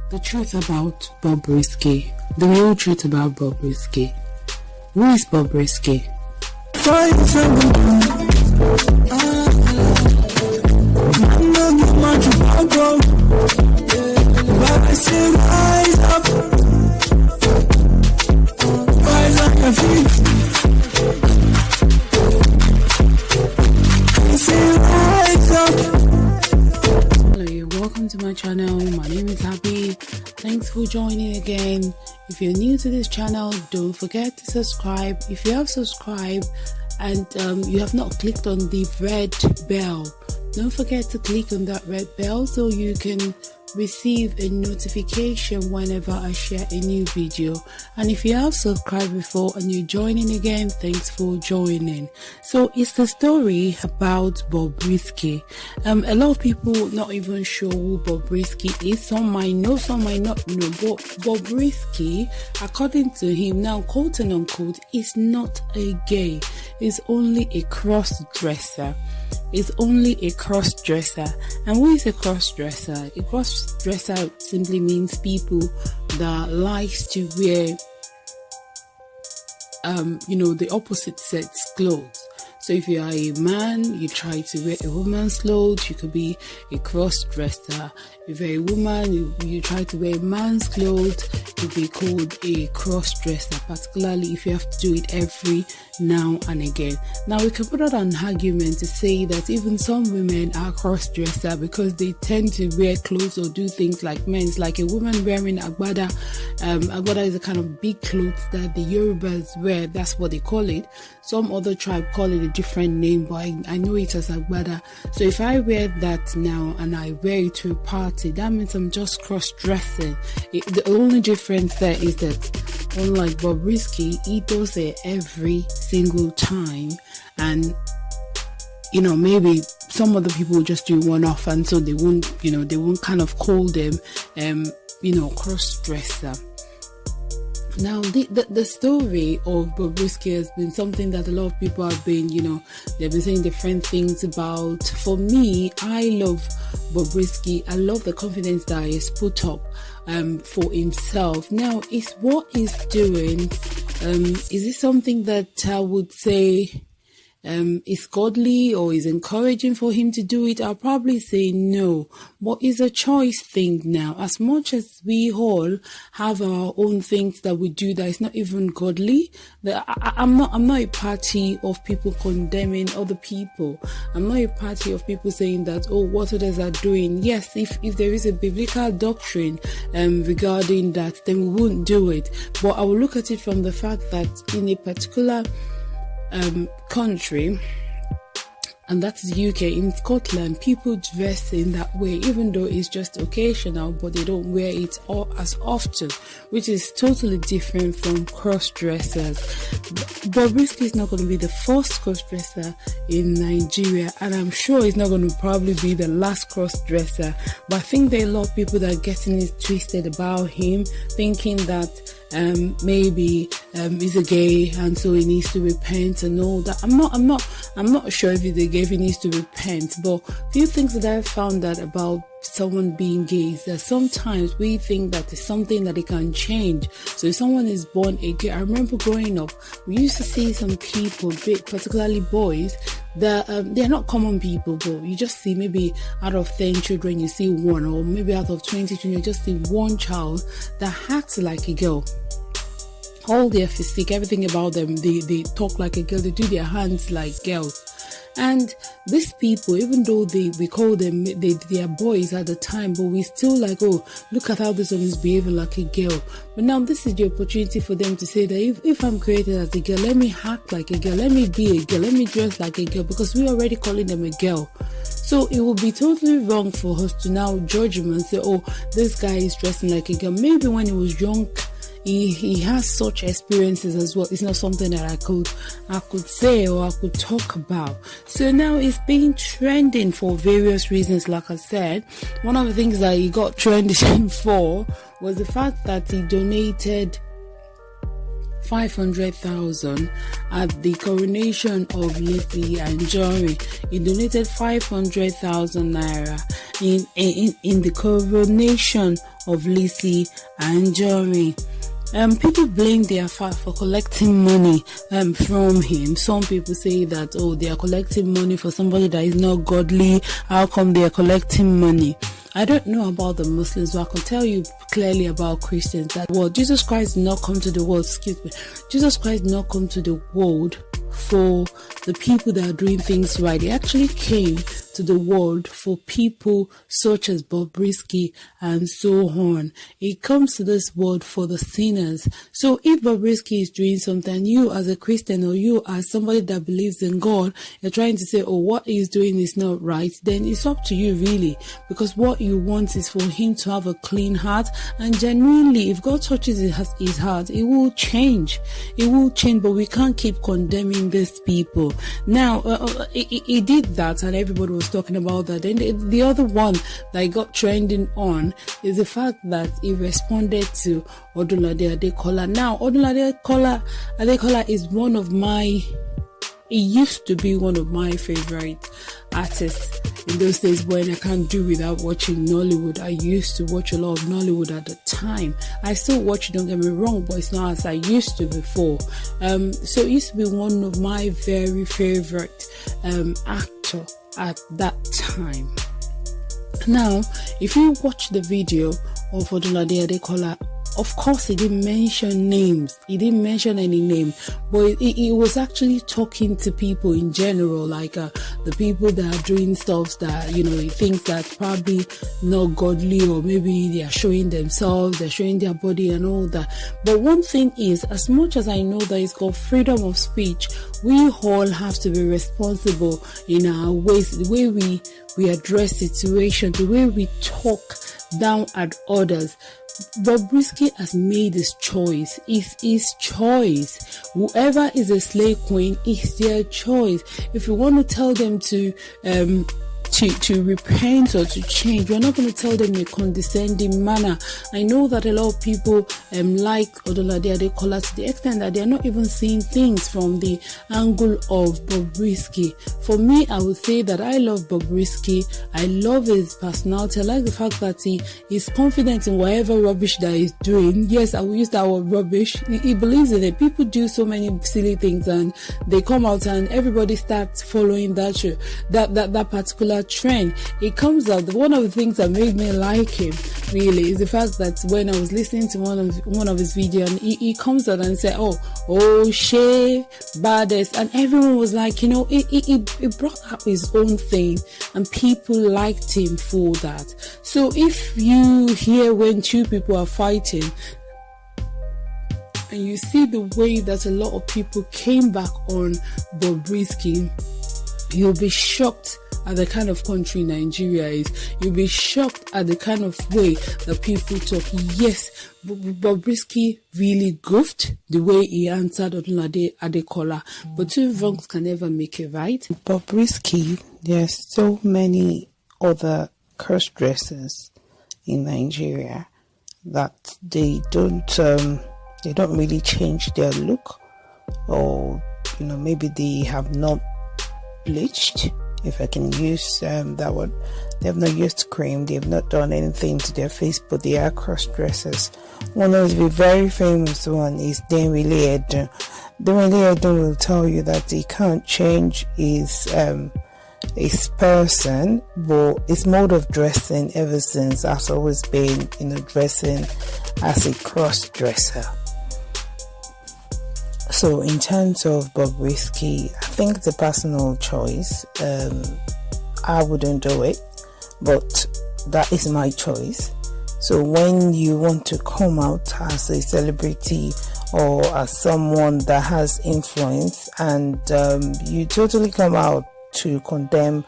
The truth about Bobrisky. The real truth about Bobrisky. Who is Bobrisky? Welcome to my channel. My name is Abby. Thanks for joining again. If you're new to this channel, don't forget to subscribe. If you have subscribed and you have not clicked on the red bell, don't forget to click on that red bell so you can receive a notification whenever I share a new video. And if you have subscribed before and you're joining again, thanks for joining. So it's the story about Bobrisky. A lot of people not even sure who Bobrisky is. Some might know, some might not know. But Bobrisky, according to him, now quote and unquote, is not a gay. He's only a cross-dresser. Is only a cross-dresser. And who is a cross-dresser? A cross-dresser simply means people that likes to wear the opposite sex clothes. So if you are a man, you try to wear a woman's clothes, you could be a cross-dresser. If you're a woman, you try to wear a man's clothes, you'll be called a cross-dresser, particularly if you have to do it every now and again. Now we can put out an argument to say that even some women are cross-dresser because they tend to wear clothes or do things like men. It's like a woman wearing AGBADA. AGBADA is a kind of big clothes that the Yorubas wear. That's what they call it. Some other tribe call it a different name, but I know it as AGBADA. So if I wear that now and I wear it to a party, that means I'm just cross-dressing. The only difference there is that unlike Bobrisky, he does it every single time, and maybe some other people will just do one off, and so they won't kind of call them cross-dresser. Now, the story of Bobrisky has been something that a lot of people have been, they've been saying different things about. For me, I love Bobrisky. I love the confidence that he has put up for himself. Now, is what he's doing, is it something that I would say is godly or is encouraging for him to do it? I'll probably say no, but it's a choice thing now. As much as we all have our own things that we do that is not even godly, I'm not a party of people condemning other people. I'm not a party of people saying that, oh, what others are doing. Yes, if there is a biblical doctrine regarding that, then we wouldn't do it. But I will look at it from the fact that in a particular country, and that is UK, in Scotland, people dress in that way, even though it's just occasional, but they don't wear it as often, which is totally different from cross-dressers. Bobrisky is not going to be the first cross-dresser in Nigeria, and I'm sure he's not going to probably be the last cross-dresser, but I think there are a lot of people that are getting it twisted about him, thinking that maybe he's a gay and so he needs to repent and all that. I'm not sure if he's a gay, if he needs to repent, but few things that I've found out about someone being gay is that sometimes we think that it's something that they can change. So if someone is born a gay, I remember growing up, we used to see some people, particularly boys, that they're not common people, but you just see maybe out of 10 children you see one, or maybe out of 20 children you just see one child that acts like a girl. All their physique, everything about them, they talk like a girl, they do their hands like girls. And these people, even though we call them, they are boys at the time, but we still like, oh, look at how this one is behaving like a girl. But now this is the opportunity for them to say that if I'm created as a girl, let me act like a girl, let me be a girl, let me dress like a girl, because we're already calling them a girl. So it would be totally wrong for us to now judge him and say, oh, this guy is dressing like a girl. Maybe when he was young, he has such experiences as well. It's not something that I could say or I could talk about. So now it's been trending for various reasons. Like I said, one of the things that he got trending for was the fact that he donated 500,000 at the coronation of Lizzie Anjorin. He donated 500,000 naira in the coronation of Lizzie Anjorin. People blame their father for collecting money from him. Some people say that, oh, they are collecting money for somebody that is not godly. How come they are collecting money? I don't know about the Muslims, but I can tell you clearly about Christians that, well, Jesus Christ did not come to the world, Jesus Christ did not come to the world for the people that are doing things right. He actually came to the world for people such as Bobrisky and so on. He comes to this world for the sinners. So if Bobrisky is doing something, you as a Christian or you as somebody that believes in God, you're trying to say, oh, what he's doing is not right, then it's up to you really, because what you want is for him to have a clean heart. And genuinely, if God touches his heart, it will change. It will change, but we can't keep condemning these people. Now, he did that and everybody was talking about that. And the other one that got trending on is the fact that he responded to ODUNLADE ADEKOLA. Now, ODUNLADE ADEKOLA is he used to be one of my favorite artists in those days when I can't do without watching Nollywood. I used to watch a lot of Nollywood at the time. I still watch it, don't get me wrong, but it's not as I used to before. So it used to be one of my very favorite actor at that time. Now, if you watch the video of ODUNLADE ADEKOLA, of course, he didn't mention names. He didn't mention any name, but he was actually talking to people in general, like the people that are doing stuff that, you know, he thinks that's probably not godly, or maybe they are showing themselves, they're showing their body and all that. But one thing is, as much as I know that it's called freedom of speech, we all have to be responsible in our ways, the way we address situations, the way we talk down at others. Bobrisky has made his choice. It's his choice. Whoever is a slave queen, it's their choice. If you want to tell them to repent or to change, we're not going to tell them in a condescending manner. I know that a lot of people like ODUNLADE ADEKOLA to the extent that they're not even seeing things from the angle of Bobrisky. For me, I would say that I love Bobrisky. I love his personality. I like the fact that he is confident in whatever rubbish that he's doing. Yes, I will use that word rubbish. He believes in it. People do so many silly things and they come out and everybody starts following that particular trend. It comes out, one of the things that made me like him really is the fact that when I was listening to one of his videos, and he comes out and said, oh she baddest, and everyone was like, you know, he brought up his own thing and people liked him for that. So if you hear when two people are fighting and you see the way that a lot of people came back on Bobrisky, you'll be shocked at the kind of country Nigeria is. You'll be shocked at the kind of way that people talk. Yes, Bobrisky really goofed the way he answered ODUNLADE ADEKOLA, but two wrongs can never make it right. Bobrisky, there's so many other cross dressers in Nigeria that they don't really change their look, or you know, maybe they have not bleached, if I can use that word. They have not used cream, they have not done anything to their face, but they are cross-dressers. One of the very famous one is ADENRELE. ADENRELE will tell you that he can't change his person, but his mode of dressing ever since has always been, you know, dressing as a cross-dresser. So in terms of Bobrisky, I think it's a personal choice. I wouldn't do it, but that is my choice. So when you want to come out as a celebrity or as someone that has influence, and you totally come out to condemn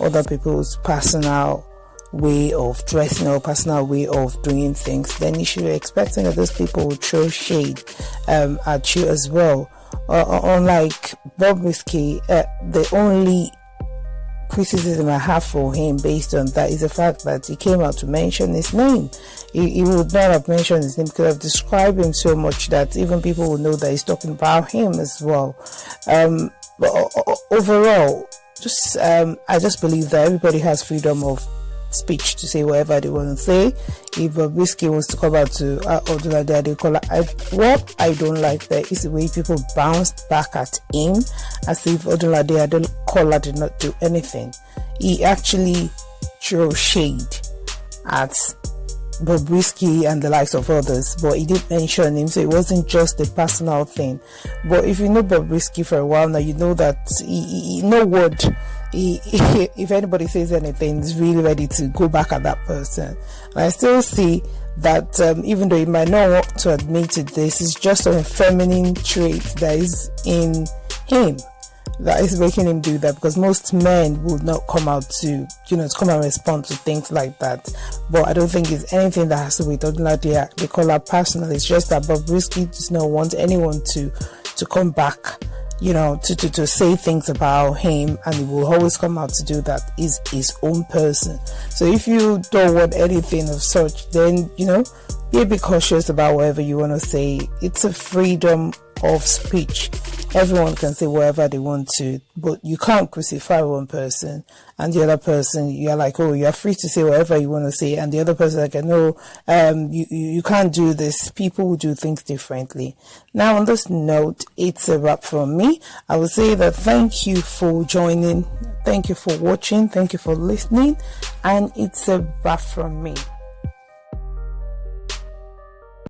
other people's personal way of dressing or personal way of doing things, then you should be expecting that those people will throw shade at you as well. Unlike Bobrisky, the only criticism I have for him based on that is the fact that he came out to mention his name. He would not have mentioned his name, could have described him so much that even people would know that he's talking about him as well. But overall, I just believe that everybody has freedom of speech to say whatever they want to say. If Bobrisky wants to come out to ODUNLADE, ADEKOLA, what I don't like there is the way people bounced back at him as if ODUNLADE, ADEKOLA did not do anything. He actually threw shade at Bobrisky and the likes of others, but he did mention him, so it wasn't just a personal thing. But if you know Bobrisky for a while now, you know that he no word. If anybody says anything, he's really ready to go back at that person. And I still see that even though he might not want to admit it, this is just a feminine trait that is in him that is making him do that, because most men would not come out to come and respond to things like that. But I don't think it's anything that has to do with ODUNLADE, ADEKOLA personally. It's just that Bobrisky does not want anyone to come back, to say things about him, and he will always come out to do that. Is his own person. So if you don't want anything of such, then be a bit cautious about whatever you want to say. It's a freedom of speech. Everyone can say whatever they want to, but you can't crucify one person and the other person, you're like, oh, you're free to say whatever you want to say, and the other person like, no, you can't do this. People will do things differently. Now, on this note, it's a wrap from me. I would say that thank you for joining, thank you for watching, thank you for listening, and it's a wrap from me.